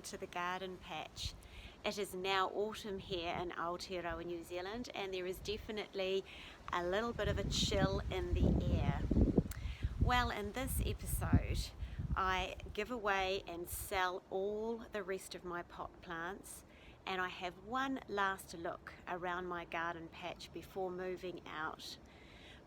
to the garden patch. It is now autumn here in Aotearoa, New Zealand, and there is definitely a little bit of a chill in the air. Well, in this episode, I give away and sell all the rest of my pot plants, and I have one last look around my garden patch before moving out.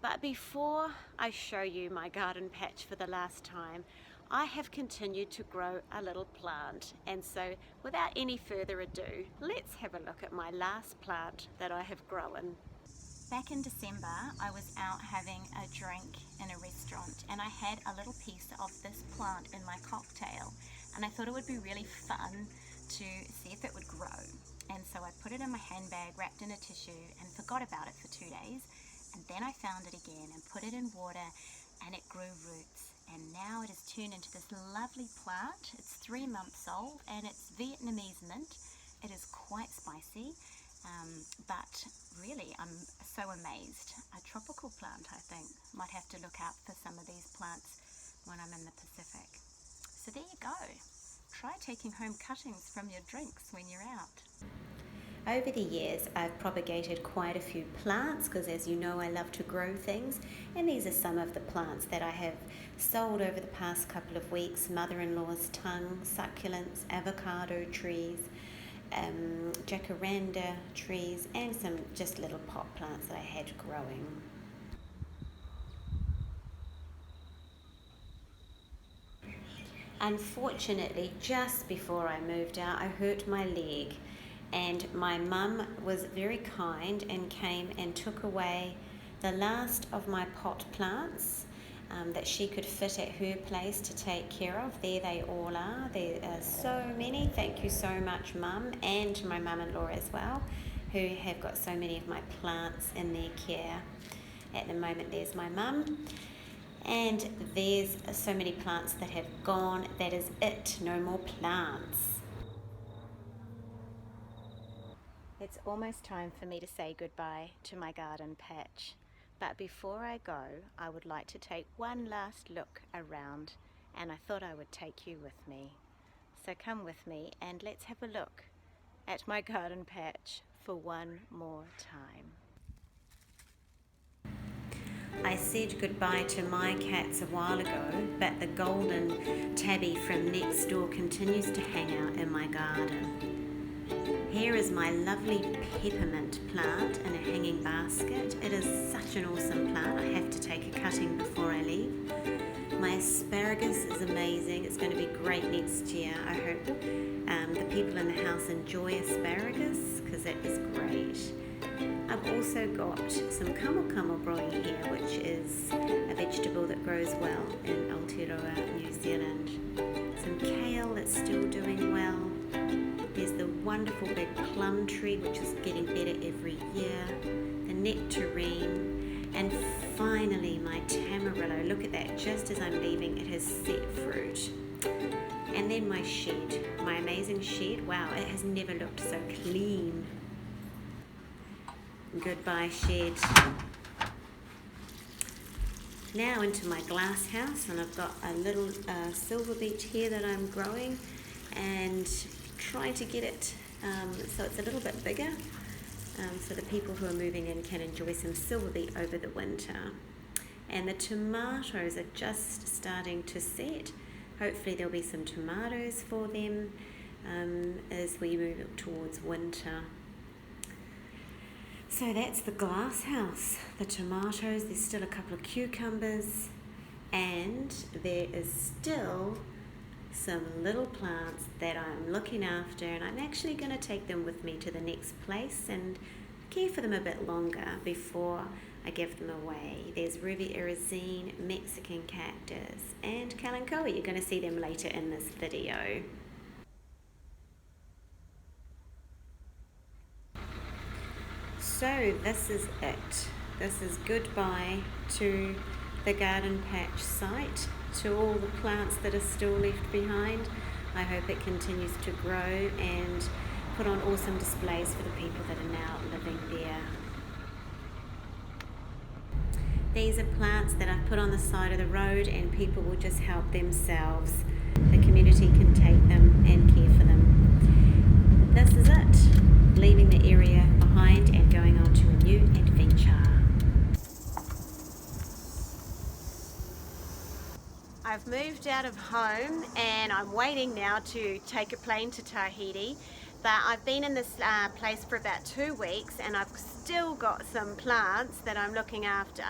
But before I show you my garden patch for the last time, I have continued to grow a little plant, and so without any further ado, let's have a look at my last plant that I have grown. Back in December, I was out having a drink in a restaurant and I had a little piece of this plant in my cocktail, and I thought it would be really fun to see if it would grow. And so I put it in my handbag, wrapped in a tissue, and forgot about it for 2 days. And then I found it again and put it in water, and it grew roots. And now it has turned into this lovely plant. It's 3 months old and it's Vietnamese mint. It is quite spicy. But really, I'm so amazed. A tropical plant, I think. Might have to look out for some of these plants when I'm in the Pacific. So there you go. Try taking home cuttings from your drinks when you're out. Over the years, I've propagated quite a few plants because, as you know, I love to grow things, and these are some of the plants that I have sold over the past couple of weeks. Mother-in-law's tongue, succulents, avocado trees, jacaranda trees, and some just little pot plants that I had growing. Unfortunately, just before I moved out, I hurt my leg, and my mum was very kind and came and took away the last of my pot plants that she could fit at her place to take care of. There they all are. There are so many. Thank you so much, Mum, and my mum-in-law as well, who have got so many of my plants in their care. At the moment, there's my mum, and there's so many plants that have gone. That is it. No more plants. It's almost time for me to say goodbye to my garden patch. But before I go, I would like to take one last look around, and I thought I would take you with me. So come with me and let's have a look at my garden patch for one more time. I said goodbye to my cats a while ago, but the golden tabby from next door continues to hang out in my garden. Here is my lovely peppermint plant in a hanging basket. It is such an awesome plant. I have to take a cutting before I leave. My asparagus is amazing. It's going to be great next year. I hope the people in the house enjoy asparagus because it is great. I've also got some kamokamo growing here, which is a vegetable that grows well in Aotearoa, New Zealand. Some kale that's still doing well. There's the wonderful big plum tree, which is getting better every year, the nectarine, and finally my tamarillo. Look at that, just as I'm leaving, it has set fruit. And then my shed, my amazing shed. Wow, it has never looked so clean. Goodbye, shed. Now into my glass house, and I've got a little silver beet here that I'm growing, and trying to get it so it's a little bit bigger, so the people who are moving in can enjoy some silver beet over the winter. And the tomatoes are just starting to set. Hopefully there'll be some tomatoes for them as we move towards winter. So that's the glass house, the tomatoes. There's still a couple of cucumbers, and there is still some little plants that I'm looking after, and I'm actually going to take them with me to the next place and care for them a bit longer before I give them away. There's ruby irisine, Mexican cactus, and kalanchoe. You're going to see them later in this video. So this is it. This is goodbye to the garden patch site, to all the plants that are still left behind. I hope it continues to grow and put on awesome displays for the people that are now living there. These are plants that I've put on the side of the road, and people will just help themselves. The community can take them and care for them. this is it, leaving the area behind and going on to a new adventure. I've moved out of home and I'm waiting now to take a plane to Tahiti, but I've been in this place for about 2 weeks and I've still got some plants that I'm looking after,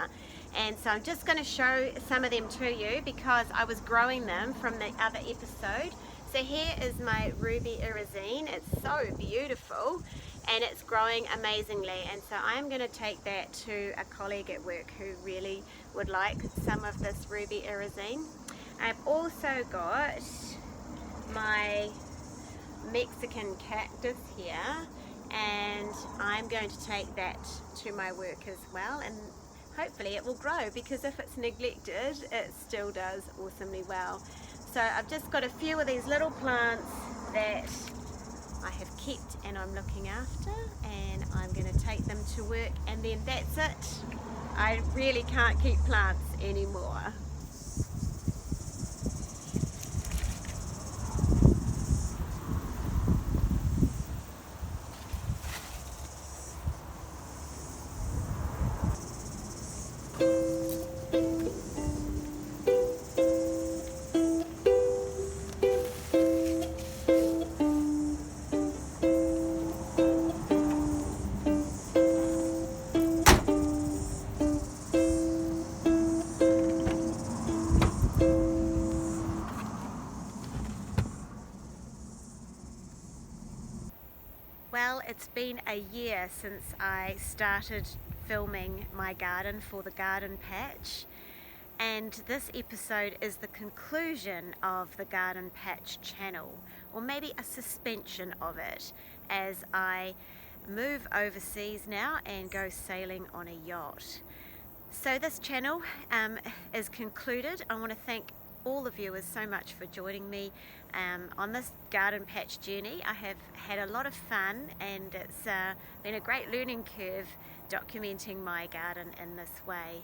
and so I'm just going to show some of them to you because I was growing them from the other episode. So here is my ruby irisine. It's so beautiful and it's growing amazingly, and so I'm going to take that to a colleague at work who really would like some of this ruby irisine. I've also got my Mexican cactus here, and I'm going to take that to my work as well, and hopefully it will grow, because if it's neglected it still does awesomely well. So I've just got a few of these little plants that I have kept and I'm looking after, and I'm going to take them to work, and then that's it. I really can't keep plants anymore. Well, it's been a year since I started filming my garden for the Garden Patch, and this episode is the conclusion of the Garden Patch channel, or maybe a suspension of it, as I move overseas now and go sailing on a yacht. So this channel is concluded. I want to thank all the viewers so much for joining me on this Garden Patch journey. I have had a lot of fun, and it's been a great learning curve documenting my garden in this way.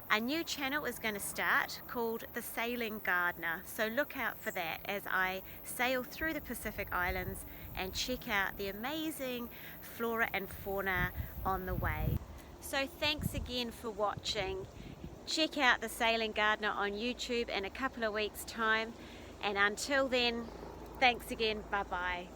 A new channel is going to start called The Sailing Gardener, so look out for that as I sail through the Pacific Islands and check out the amazing flora and fauna on the way. So thanks again for watching. Check out The Sailing Gardener on YouTube in a couple of weeks' time, and until then, thanks again, bye bye.